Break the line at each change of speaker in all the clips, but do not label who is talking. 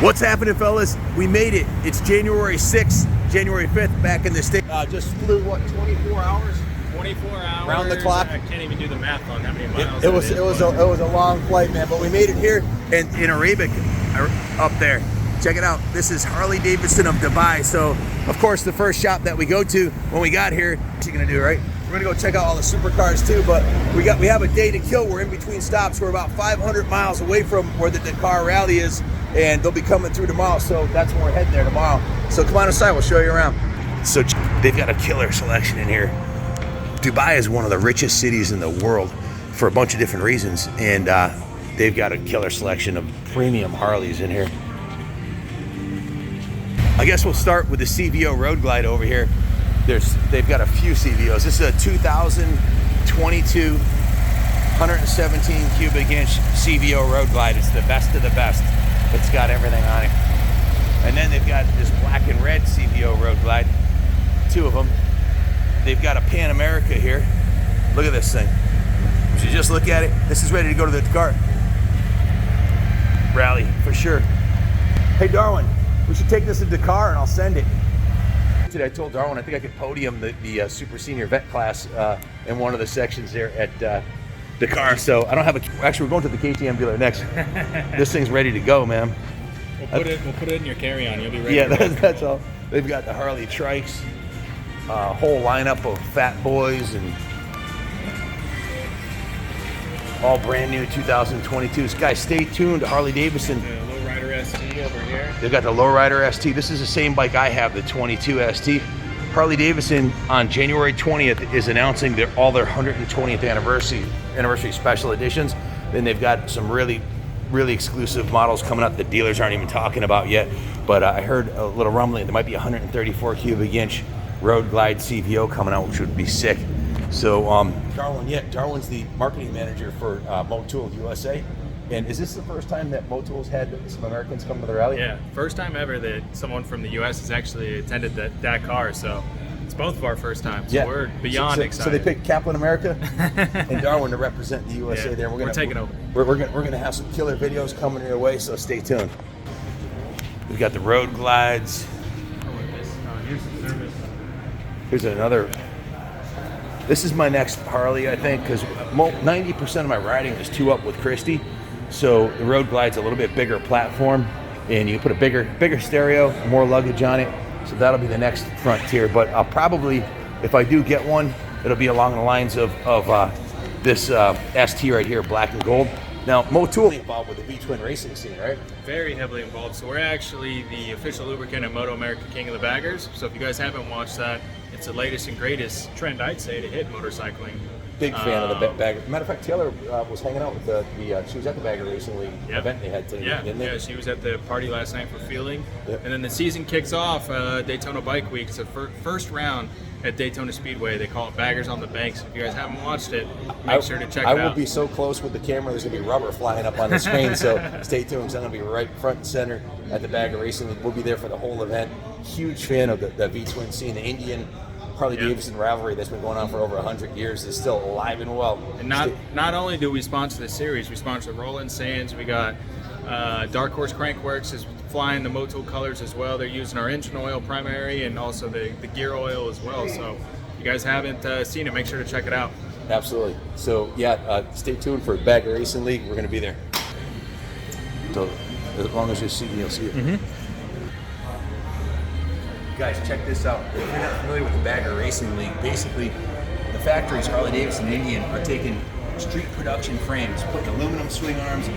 What's happening, fellas? We made it. It's January 6th, January 5th, back in the state. Just flew, what, 24 hours?
24 hours.
Round the clock.
I can't even do the math on how many miles.
It was a long flight, man, but we made it here. And in Arabic, up there. Check it out. This is Harley Davidson of Dubai. So, of course, the first shop that we go to when we got here, what you gonna do, right? We're gonna go check out all the supercars too, but we have a day to kill. We're in between stops. We're about 500 miles away from where the Dakar rally is, and they'll be coming through tomorrow. So that's when we're heading there tomorrow. So come on inside, we'll show you around. So they've got a killer selection in here. Dubai is one of the richest cities in the world for a bunch of different reasons, and they've got a killer selection of premium Harleys in here. I guess we'll start with the CVO Road Glide over here. They've got a few CVOs. This is a 2022 117 cubic inch CVO Road Glide. It's the best of the best. It's got everything on it. And then they've got this black and red CVO Road Glide, two of them. They've got a Pan America here. Look at this thing. If you just look at it, this is ready to go to the Dakar rally for sure. Hey Darwin, we should take this to Dakar and I'll send it. Today I told Darwin I think I could podium the super senior vet class in one of the sections there at Dakar. So I don't have actually we're going to the KTM dealer next. This thing's ready to go, man.
We'll put it in your carry-on. You'll be ready.
Yeah, that's all. They've got the Harley trikes, a whole lineup of fat boys, and all brand new 2022s. Guys, stay tuned to Harley Davidson.
Lowrider ST over here.
They've got the Lowrider ST. This is the same bike I have, the 22 ST. Harley Davidson on January 20th is announcing all their 120th anniversary special editions. Then they've got some really exclusive models coming up that dealers aren't even talking about yet. But I heard a little rumbling. There might be a 134 cubic inch Road Glide CVO coming out, which would be sick. So Darwin's the marketing manager for Motul USA. And is this the first time that Motul's had some Americans come to the rally?
Yeah, first time ever that someone from the U.S. has actually attended the Dakar. So it's both of our first times. So we're beyond excited.
So they picked Kaplan America and Darwin to represent the USA there.
We're taking over.
We're gonna have some killer videos coming your way, so stay tuned. We've got the Road Glides.
Here's the service.
Here's another. This is my next Harley, I think, because 90% of my riding is 2-up with Christy. So the Road Glide's a little bit bigger platform, and you put a bigger stereo, more luggage on it. So that'll be the next frontier. But I'll probably, if I do get one, it'll be along the lines of this ST right here, black and gold. Now, Motul involved with the V-twin racing scene, right?
Very heavily involved. So we're actually the official lubricant of Moto America King of the Baggers. So if you guys haven't watched that, it's the latest and greatest trend, I'd say, to hit motorcycling.
Big fan of the bagger. Matter of fact, Taylor was hanging out with she was at the Bagger Racing League event they had today, didn't they?
Yeah, she was at the party last night for fielding.
Yep.
And then the season kicks off, Daytona Bike Week. It's the first round at Daytona Speedway. They call it Baggers on the Banks. If you guys haven't watched it, make sure to check it out.
I will be so close with the camera, there's going to be rubber flying up on the screen, so stay tuned, because I'm going to be right front and center at the Bagger Racing League. We'll be there for the whole event. Huge fan of the V-twin scene, the Indian Harley Davidson rivalry that's been going on for over 100 years is still alive and well.
And not only do we sponsor the series, we sponsor Roland Sands. We got Dark Horse Crankworks is flying the Motul colors as well. They're using our engine oil primary and also the gear oil as well. So if you guys haven't seen it, make sure to check it out.
Absolutely. So stay tuned for Bagger Racing League. We're going to be there. So as long as you see me, you'll see it. Mm-hmm. Guys, check this out. If you're not familiar with the Bagger Racing League, basically the factories, Harley Davidson and Indian, are taking street production frames, putting aluminum swing arms,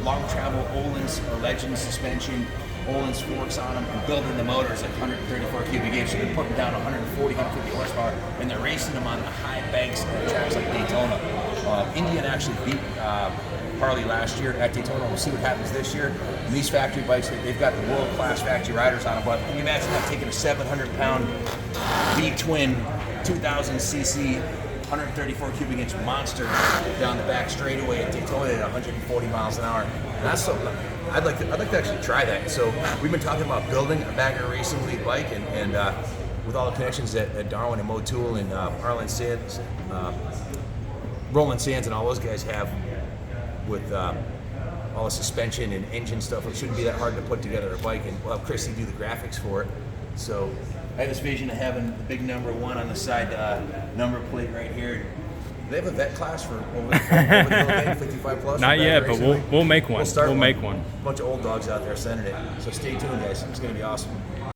long travel Öhlins or Legends suspension, Öhlins forks on them, and building the motors at 134 cubic inch. So they're putting down 140, 150 horsepower, and they're racing them on the high banks at tracks like Daytona. Indian actually beat Harley last year at Daytona. We'll see what happens this year. And these factory bikes, they've got the world-class factory riders on them. But can you imagine that, taking a 700-pound V-twin, 2,000cc, 134 cubic inch monster down the back straightaway at Daytona at 140 miles an hour? And that's something I'd like to actually try that. So we've been talking about building a Bagger Racing League bike, and with all the connections that Darwin and Motul and Roland Sands and all those guys have with all the suspension and engine stuff. It shouldn't be that hard to put together a bike, and we'll have Christy do the graphics for it. So I have this vision of having the big number 1 on the side number plate right here. Do they have a vet class for over the 55 plus?
Not yet, but we'll make one.
We'll
make one.
A bunch of old dogs out there sending it. So stay tuned, guys. It's going to be awesome.